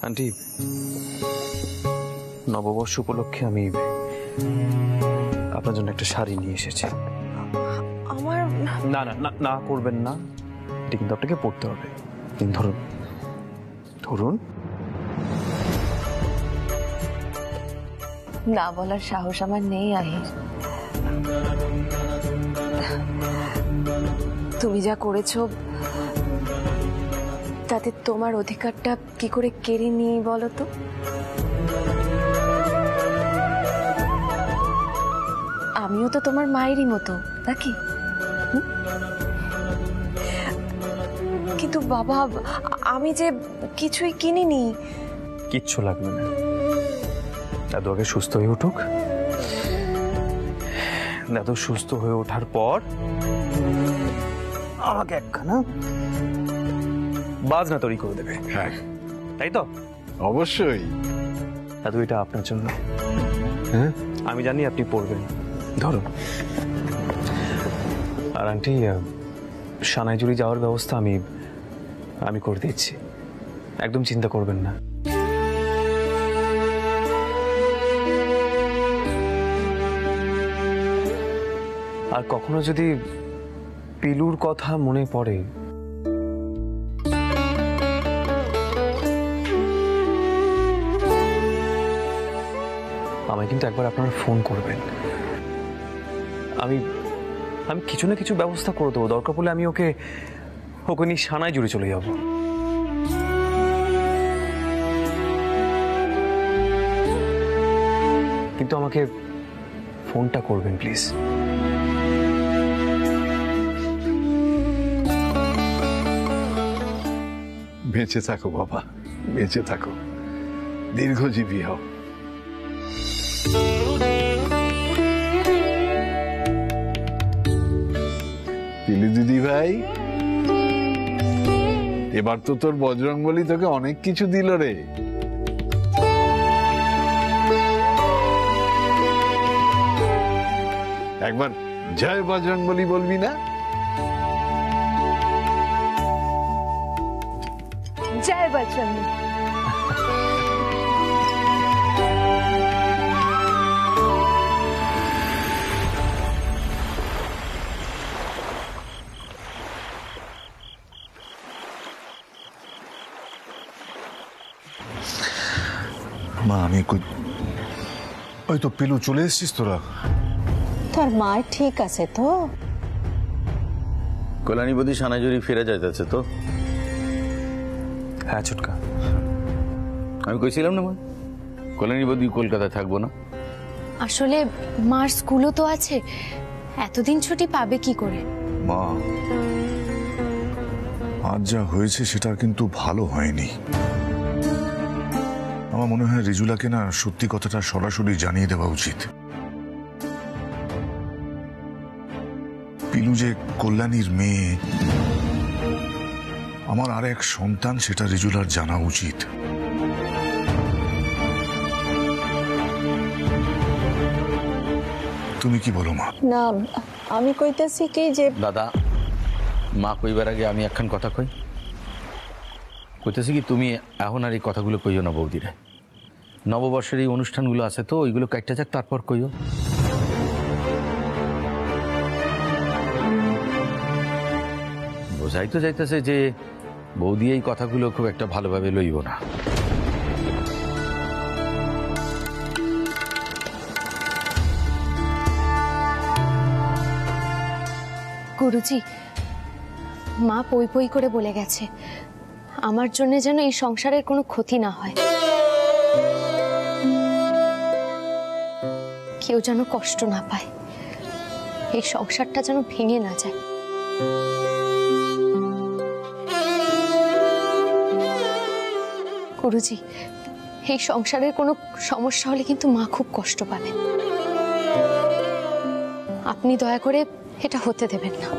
Aunty, নববর্ষ উপলক্ষে আমি আপনার জন্য একটা শাড়ি নিয়ে এসেছি। আমার না না না না করবেন না, এটা কিন্তু আপনাকে পড়তে হবে। ধরুন ধরুন। না বলার সাহস আমার নেই আহির। তুমি যা করেছো তাতে তোমার অধিকারটা কি করে কেড়ে নিই বলো তো? আমিও তো তোমার মায়েরই মতো নাকি? কিন্তু বাবা, আমি যে কিছুই কিনিনি। কিচ্ছু লাগবে না, দাদু আগে সুস্থ হয়ে উঠুক। দাদু সুস্থ হয়ে ওঠার পর আমাকে একখানা বাজনা তৈরি করে দেবে। হ্যাঁ, তাই তো? অবশ্যই। দাদু, এটা আপনার জন্য। হ্যাঁ, আমি জানি আপনি পড়বেন। ধরুন। আর আন্টি, সানাইজুড়ি যাওয়ার ব্যবস্থা আমি করে দিচ্ছি, একদম চিন্তা করবেন না। আর কখনো যদি পিলুর কথা মনে পড়ে, আমায় কিন্তু একবার আপনারা ফোন করবেন। আমি কিছু না কিছু ব্যবস্থা করে দেবো। দরকার পড়লে আমি ওকে নিয়ে সানাইজুড়ি চলে যাব। কিন্তু আমাকে ফোনটা করবেন প্লিজ। বেঁচে থাকো বাবা, বেঁচে থাকো, দীর্ঘজীবী হও। পিলু দিদি ভাই, এবার তো তোর বজরংবলী তোকে অনেক কিছু দিল রে। একবার জয় বজরংবলী বলবি না? জয় বজরং। মা, আমি ওই তো পিলু, চলে এসেছিস তোরা? তোর মা ঠিক আছে তো? কল্যাণী বৌদি সানাইজুড়ি ফিরে যাইতেছে তো? হ্যাঁ ছুটকা, আমি কইছিলাম না মা, কল্যাণী বৌদি কলকাতায় থাকবো না। আসলে মার স্কুলও তো আছে, এতদিন ছুটি পাবে কি করে? মা, আজ যা হয়েছে সেটা কিন্তু ভালো হয়নি। আমার মনে হয় রিজুলাকে না সত্যি কথাটা সরাসরি জানিয়ে দেওয়া উচিত। পিলু যে কল্যাণীর মেয়ে, আমার আর এক সন্তান, সেটা রিজুলার জানা উচিত। তুমি কি বলো মা? না, আমি কইতেছি কি যে দাদা, মা কইবার আগে আমি একখান কথা কইতেছি কি, তুমি এখন আর এই কথাগুলো কইও না বৌদিরা। নববর্ষের এই অনুষ্ঠানগুলো আছে তো, ওইগুলো কাটতে যাক, তারপর কইও। বোঝাই তো যাইতেছে যে বৌদি এই কথাগুলো খুব একটা ভালোভাবে লইব না। গুরুজি, মা পই পই করে বলে গেছে আমার জন্য যেন এই সংসারের কোনো ক্ষতি না হয়, কেউ যেন কষ্ট না পায়, এই সংসারটা যেন ভেঙে না যায়। গুরুজি, এই সংসারের কোনো সমস্যা হলে কিন্তু মা খুব কষ্ট পাবে। আপনি দয়া করে এটা হতে দেবেন না।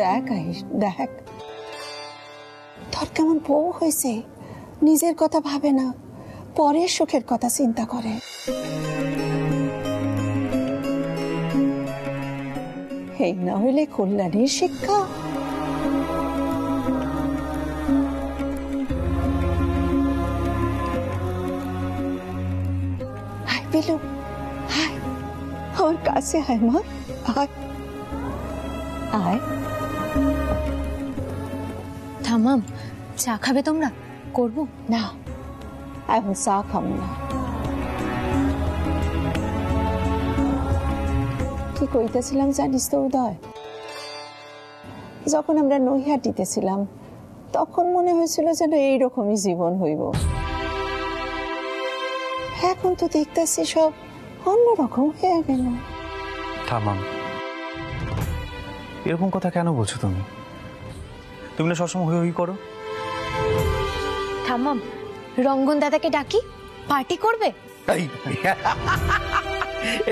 দেখ আহিস, দেখ তোর কেমন বউ হয়েছে, নিজের কথা ভাবে না, পরের সুখের কথা চিন্তা করে। এই না হইলে কল্যাণীর শিক্ষা। পিলু আয়, আমার কাছে আয় মা, আয় আয়। থামাম, চা খাবে তোমরা? করবো না, এখন চা খাবো না। কি কইতেছিলাম জানিস তো উদয়, যখন আমরা নৈহাটিতেছিলাম তখন মনে হয়েছিল যেন এইরকমই জীবন হইব। এখন তো দেখতেছি সব অন্যরকম হয়ে গেল। থামাম, এরকম কথা কেন বলছো তুমি? তুমি না সবসময় হই হই করো। থামাম, রঙ্গন দাদাকে ডাকি, পার্টি করবে?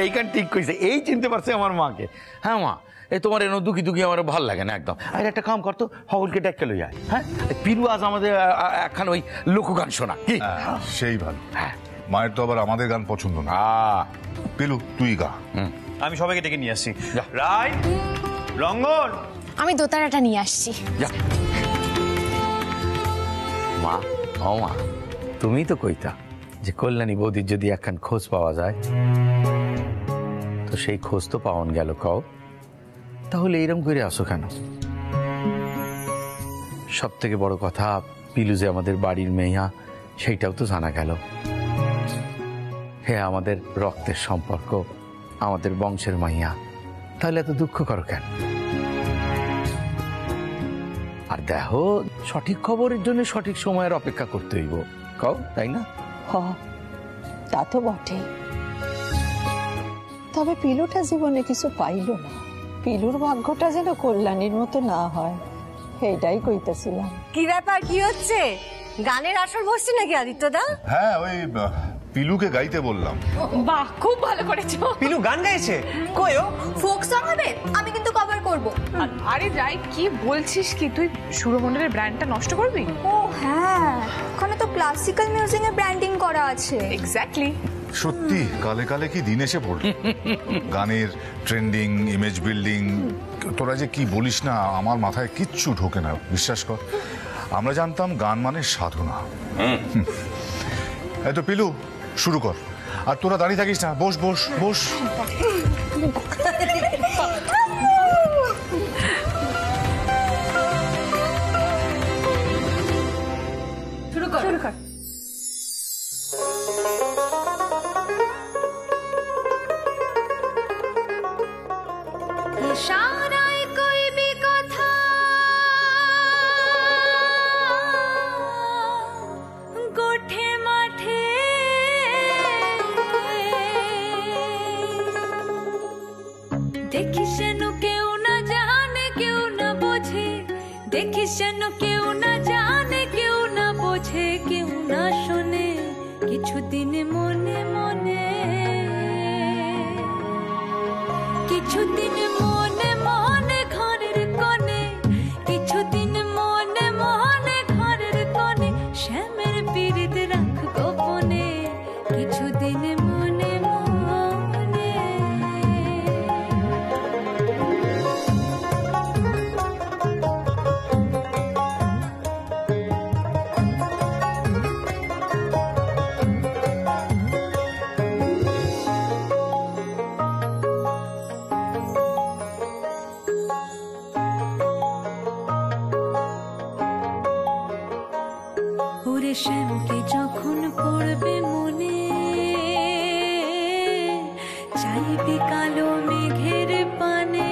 এইখান ঠিক কইছে, এই চিনতে পারছে আমার মাকে। হ্যাঁ মা, এই তোমার এনে দুঃখী দুঃখী আমার ভাল লাগে না একদম। আর একটা কাম করতো, হগলকে ডেকে লই যায়। হ্যাঁ, পিরু আজ আমাদের একখান ওই লোকগান শোনা কি? সেই ভালো। মায়ের তো আবার আমাদের গান পছন্দ না। পিলু তুই গা। আমি সবাইকে ডেকে নিয়ে আসছি। রাই, রঙ্গন, আমি দোতারাটা নিয়ে আসছি। মা, ও মা, তুমি তো কইতা যে কল্যাণী বৌদির যদি একখান খোঁজ পাওয়া যায়, তো সেই খোঁজ তো পাওয়ান গেল। কও তাহলে এইরকম করে আসো কেন? সব থেকে বড় কথা, পিলু যে আমাদের বাড়ির মেয়া, সেইটাও তো জানা গেল। হ্যাঁ, আমাদের রক্তের সম্পর্ক, আমাদের বংশের মাইয়া, তাহলে এত দুঃখ করো কেন? আর দেখো, সঠিক খবরের জন্য সঠিক সময়ের অপেক্ষা করতে হইব, কও তাই না? হ, তা তো বটেই। তবে পিলুটা জীবনে কিছু পাইল না। পিলুর ভাগ্যটা যেন কল্যাণীর মতো না হয়, এইটাই কইতেছিলাম। কি ব্যাপার, কি হচ্ছে? গানের আসর বসছে নাকি আদিত্যদা? হ্যাঁ, ওই পিলুকে গাইতে বললাম। বাহ, খুব ভালো করেছো। পিলু গান গাইছে? কইও ফোক সং হবে, আমি কিন্তু কভার করব। আরে রাই, কি বলছিস কি তুই? সুরমন্ডলের ব্র্যান্ডটা নষ্ট করবি? ও হ্যাঁ, ওখানে তো ক্লাসিক্যাল মিউজিকের ব্র্যান্ডিং করা আছে। এক্স্যাক্টলি। সত্যি কালে কালে কি দিন এসে পড়ল। গানের ট্রেন্ডিং, ইমেজ বিল্ডিং, তোরা যে কি বলিস না, আমার মাথায় কিচ্ছু ঢোকে না, বিশ্বাস কর। আমরা জানতাম গান মানে সাধনা। এই তো পিলু, শুরু কর। আর তোরা দাঁড়িয়ে থাকিস না, বস বস বস। শুরু কর। ইশারায় কইবি কথা, গোঠে মাঠে দেখিস যেন কেউ না জানে, কেউ না বোঝে। দেখিস যেন কেউ না জানে, কেউ না বোঝে, কেউ না শোনে। কিছুদিন মনে মনে, কিছুদিন মনে মনে ঘরের কোণে, কিছুদিন মনে মনে ঘরের কোণে, শ্যামের পীড়িত রাখ গোপনে। কিছুদিন মনে মনে। ওরে শ্যামকে যখন পড়বে মনে, চাইবি কালো মেঘের পানে।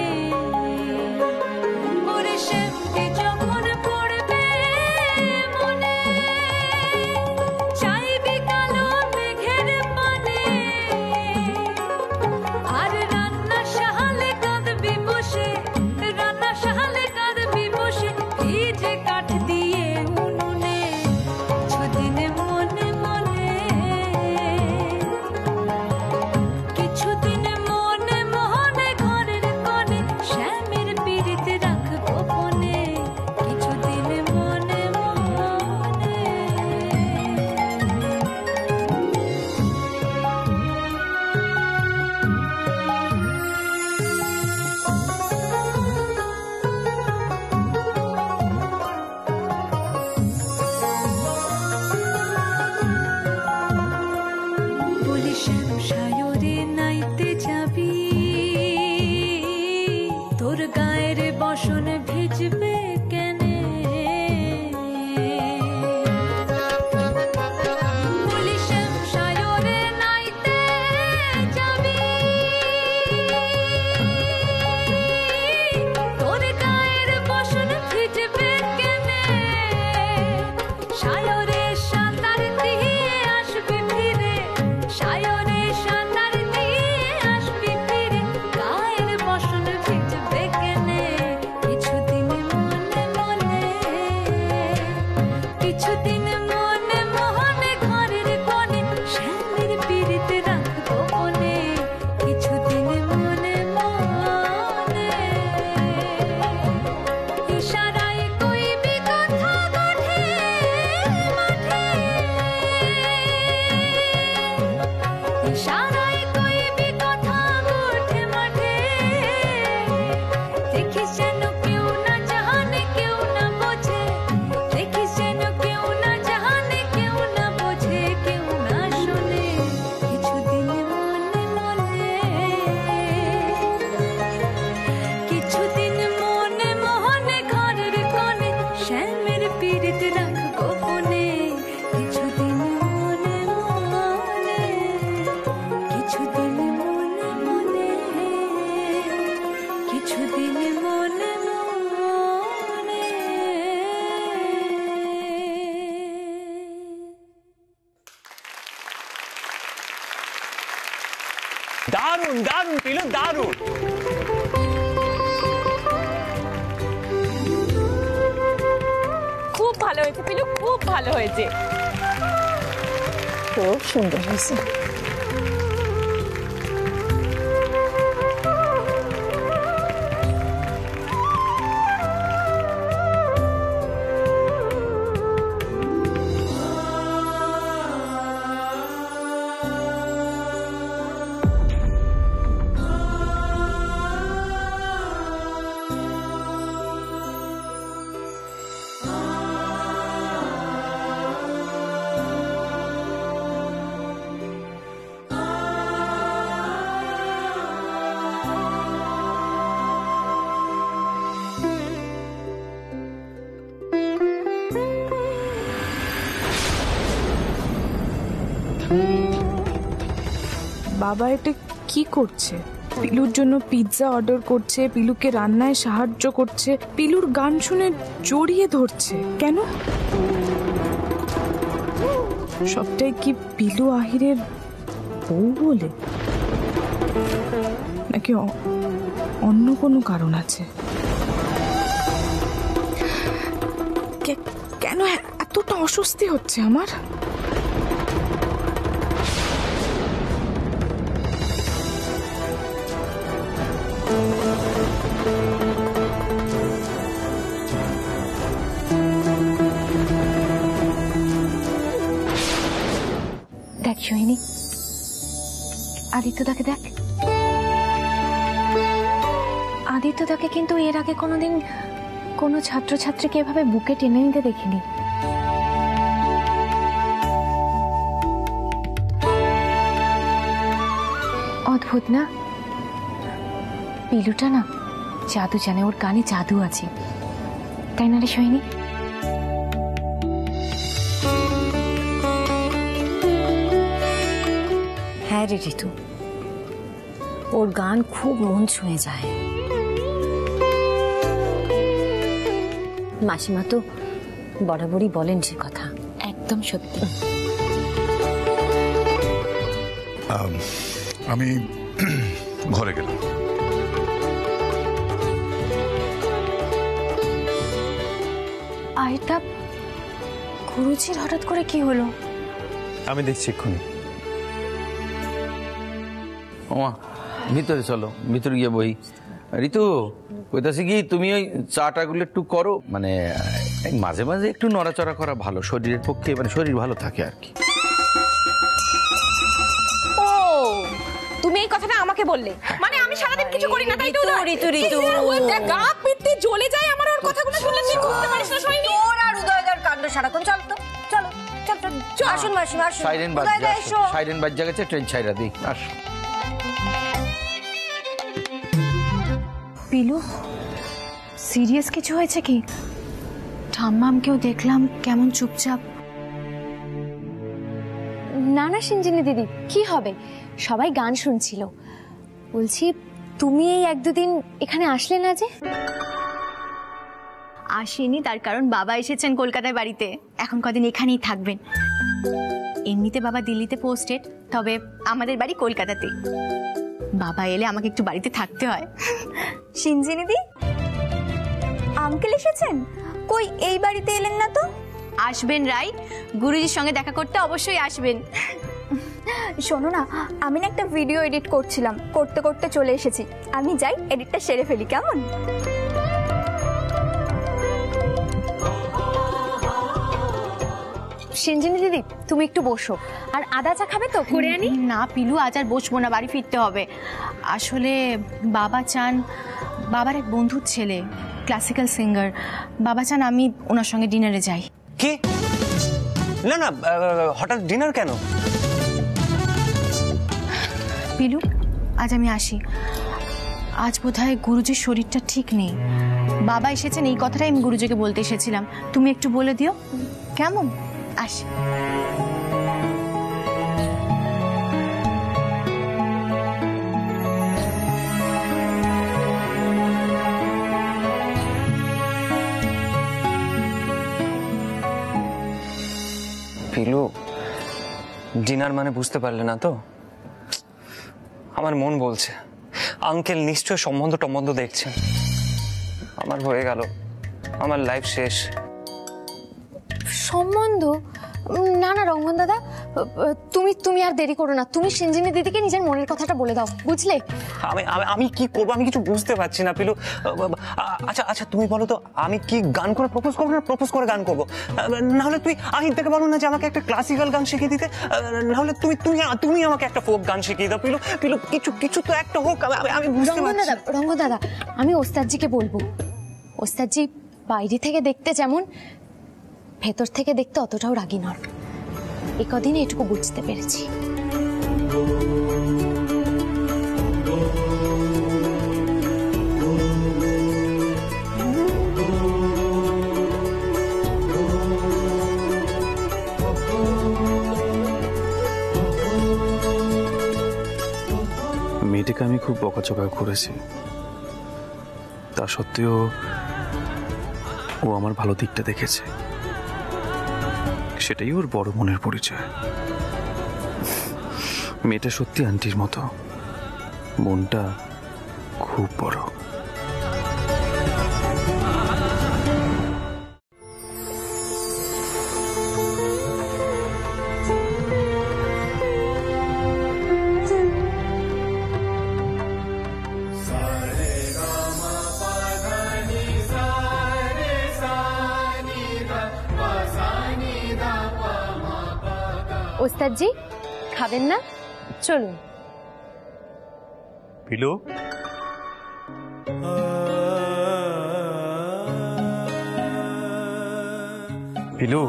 ওরে শ্যামকে যখন পড়বে মনে, চাইবি কালো মেঘের পানে। আর রান্না শাহালে কাঁদবি বসে, রান্না শাহালে কাঁদবি বসে, ভিজে কাঠ দিয়ে উনুনে। কিছুদিন মনে মনে, দারুণ দারুণ পিলু, দারুণ। খুব ভালো হয়েছে পিলু, খুব ভালো হয়েছে। খুব সুন্দর হয়েছে। বাবা এটা কি করছে? পিলুর জন্য পিৎজা অর্ডার করছে, পিলুকে রান্নায় সাহায্য করছে, পিলুর গান শুনে জড়িয়ে ধরছে। কেন? সবটাই কি পিলু আহিরের বউ বলে, নাকি অন্য কোনো কারণ আছে? কেন এতটা অস্বস্তি হচ্ছে আমার? দেখ সোহিনী, আদিত্যদাকে দেখ। আদিত্যদাকে কিন্তু এর আগে কোনোদিন কোনো ছাত্রছাত্রীকে এভাবে বুকে টেনে নিতে দেখিনি। অদ্ভুত না? পিলুটা না জাদু জানে, ওর গানে জাদু আছে, তাই না রে সোহিনী? হ্যাঁ রে ঋতু, ওর গান খুব মন ছুঁয়ে যায়। মাসিমা তো বরাবরই বলেন সে কথা, একদম সত্যি। আমি ঘরে গেলাম। আইটা গুরুজির হঠাৎ করে কি হলো? আমি দেখছি এক্ষুনি। ওমা, ভিতরে চলো, ভিতরে গিয়ে বই। ঋতু কইতাছি কি, তুমি ওই চাটাগুলো একটু করো, মানে মাঝে মাঝে একটু নড়াচড়া করা ভালো শরীরের পক্ষে, মানে শরীর ভালো থাকে আর কি। ও, তুমি এই কথাটা আমাকে বললে? মানে আমি সারাদিন কিছু করি না তাই তো? ঋতু ঋতু গা পিত্তি জ্বলে যায় আমার ওর কথাগুলো শুনলে। তুই বুঝতে পারিস না সোহিনী? তোর আর উদয়দার কাণ্ড সারাক্ষণ। চল তো, চলো চল চল, আসুন মাসিমা আসুন। সাইরেন বাজছে, সাইরেন বাজছে গেছে, ট্রেন ছাইরা দিই। আস পিলু, সিরিয়াস কিছু হয়েছে কি? ঠাম্মামকেও দেখলাম কেমন চুপচাপ। না না সিঞ্জিনী দিদি, কি হবে, সবাই গান শুনছিল। বলছি তুমি এই এক দুদিন এখানে আসলে না যে? আসেনি তার কারণ বাবা এসেছেন কলকাতায় বাড়িতে, এখন কদিন এখানেই থাকবেন। এমনিতে বাবা দিল্লিতে পোস্টেড, তবে আমাদের বাড়ি কলকাতাতেই। বাবা এলে আমাকে একটু বাড়িতে থাকতে হয়। সিঞ্জিনী দি, আঙ্কেল এসেছেন? কই এই বাড়িতে এলেন না তো? আসবেন রাই, গুরুজির সঙ্গে দেখা করতে অবশ্যই আসবেন। শোনো না, আমি না একটা ভিডিও এডিট করছিলাম, করতে করতে চলে এসেছি। আমি যাই এডিটটা সেরে ফেলি, কেমন? সিঞ্জিনী দিদি, তুমি একটু বসো। আর আদা চা খাবে তো? করে আনি? না পিলু, আজ আর বসবো না, বাড়ি ফিরতে হবে। আসলে বাবা চান, বাবার এক বন্ধুর ছেলে ক্লাসিক্যাল সিঙ্গার, বাবা চান আমি ওনার সঙ্গে ডিনারে যাই। কি? না না, হঠাৎ ডিনার কেন? পিলু, আজ আমি আসি। আজ বোধহয় গুরুজির শরীরটা ঠিক নেই। বাবা এসেছেন এই কথাটাই আমি গুরুজিকে বলতে এসেছিলাম, তুমি একটু বলে দিও, কেমন? আসি। পিলু, ডিনার মানে বুঝতে পারলে না তো? আমার মন বলছে আঙ্কেল নিশ্চয় সম্বন্ধ দেখছেন। আমার হয়ে গেল, আমার লাইফ শেষ। সম্বন্ধ? না না রঙ্গন দাদা, তুমি আর দেরি করো না, তুমি সিঞ্জিনী দিদিকে নিজের মনের কথাটা বলে দাও, বুঝলে? আমি কি করবো, আমি কিছু বুঝতে পারছি না পিলু। আচ্ছা তুমি বলো তো, আমি কি গান করে প্রপোজ করবো না প্রপোজ করে গান করবো? নাহলে তুই আহিরদাকে বলো না যে আমাকে একটা ক্লাসিক্যাল গান শিখিয়ে দিতে, নাহলে তুমি আমাকে একটা ফোক গান শিখিয়ে দাও। পিলু কিছু তো একটা হোক, আমি বুঝতে পারছি। রঙ্গন দাদা, আমি ওস্তাদজিকে বলবো। ওস্তাদজি বাইরে থেকে দেখতে যেমন, ভেতর থেকে দেখতে অতটাও রাগী নন। এই কদিনে এটুকু বুঝতে পেরেছি। মেয়েটাকে আমি খুব বকাচকা করেছি, তা সত্ত্বেও ও আমার ভালো দিকটা দেখেছে, সেটাই ওর বড় মনের পরিচয়। মেয়েটা সত্যি আন্টির মতো, মনটা খুব বড়। ওস্তাদজি খাবেন না? চলুন। পিলু, পিলু,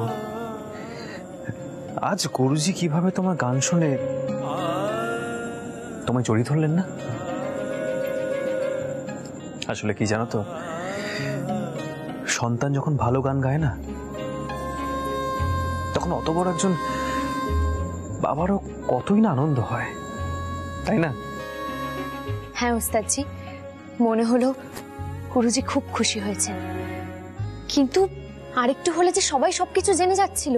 আজ গুরুজি কিভাবে তোমার গান শুনে তোমায় জড়িয়ে ধরলেন না? আসলে কি জানো তো, সন্তান যখন ভালো গান গায় না, তখন অত বড় একজন বাবারও কতই না আনন্দ হয়, তাই না? হ্যাঁ ওস্তাদজি, মনে হলো গুরুজি খুব খুশি হয়েছেন, কিন্তু আরেকটু হলে যে সবাই সবকিছু জেনে যাচ্ছিল।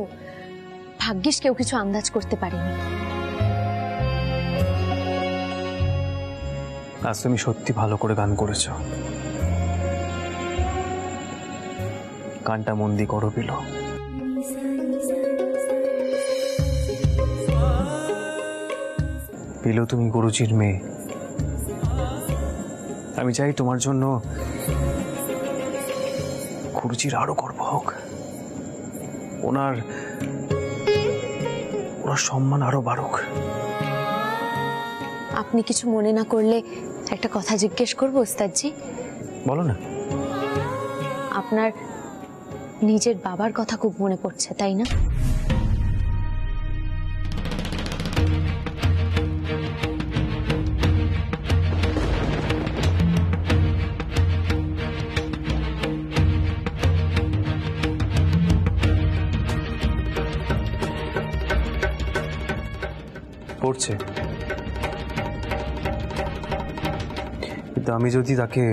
ভাগ্যিস কেউ কিছু আন্দাজ করতে পারেনি। আজ তুমি সত্যি ভালো করে গান করেছো। গানটা মন দিয়ে করো পিলু। পিলু, তুমি গুরুজির মেয়ে। আমি চাই তোমার জন্য গুরুজির আরো গর্ব হোক, ওনার সম্মান আরো বাড়ুক। আপনি কিছু মনে না করলে একটা কথা জিজ্ঞেস করবো ওস্তাদজি? বলো না। আপনার নিজের বাবার কথা খুব মনে পড়ছে, তাই না? পড়ছে, কিন্তু আমি যদি তাকে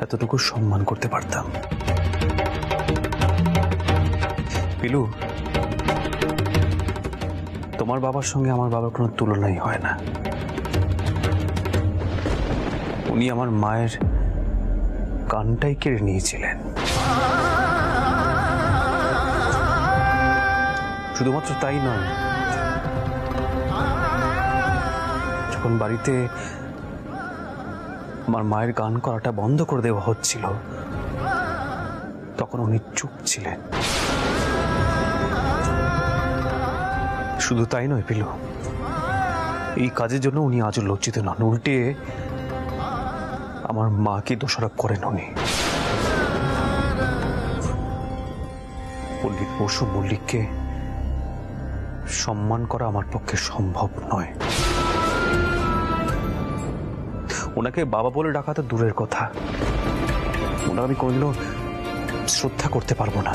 এতটুকু সম্মান করতে পারতাম। পিলু, তোমার বাবার সঙ্গে আমার বাবার কোনো তুলনাই হয় না। উনি আমার মায়ের কানটাই কেড়ে নিয়েছিলেন। শুধুমাত্র তাই নয়, যখন বাড়িতে আমার মায়ের গান করাটা বন্ধ করে দেওয়া হচ্ছিল, তখন উনি চুপ ছিলেন। শুধু তাই নয় পিলু, এই কাজের জন্য উনি আজও লজ্জিত নন, উল্টে আমার মাকে দোষারোপ করেন উনি। পণ্ডিত বসু মল্লিককে সম্মান করা আমার পক্ষে সম্ভব নয়। ওনাকে বাবা বলে ডাকা তো দূরের কথা, ওনার আমি কোনদিনও শ্রদ্ধা করতে পারবো না।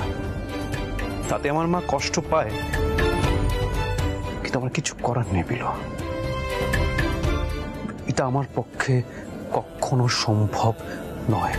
তাতে আমার মা কষ্ট পায়, কিন্তু আমার কিছু করার নেই পিলু। এটা আমার পক্ষে কখনো সম্ভব নয়।